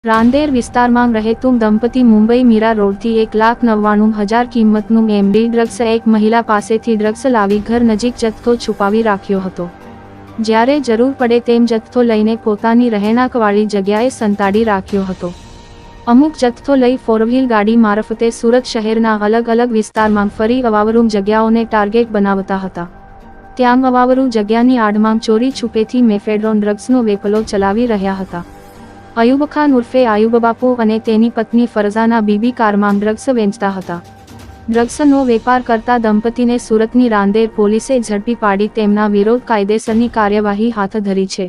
રાંદેર વિસ્તારમાં રહેતું દંપતી મુંબઈ મીરા રોડથી 1,99,000 કિંમતનું એમડી ડ્રગ્સ એક મહિલા પાસેથી ડ્રગ્સ લાવી ઘર નજીક જથ્થો છુપાવી રાખ્યો હતો. જ્યારે જરૂર પડે તેમ જથ્થો લઈને પોતાની રહેણાંકવાળી જગ્યાએ સંતાડી રાખ્યો હતો. અમુક જથ્થો લઈ ફોરવ્હીલ ગાડી મારફતે સુરત શહેરના અલગ અલગ વિસ્તારમાં ફરી અવાવરૂ જગ્યાઓને ટાર્ગેટ બનાવતા હતા. ત્યાં અવાવરૂ જગ્યાની આડમાં ચોરી છુપેથી મેફેડ્રોન ડ્રગ્સનો વેપલો ચલાવી રહ્યા હતા. અયુબ ખાન ઉર્ફે આયુબ બાપુ અને તેની પત્ની ફરઝાના બીબી કારમાં ડ્રગ્સ વેચતા હતા. ડ્રગ્સનો વેપાર કરતા દંપતીને સુરતની રાંદેર પોલીસે ઝડપી પાડી તેમના વિરુદ્ધ કાયદેસરની કાર્યવાહી હાથ ધરી છે.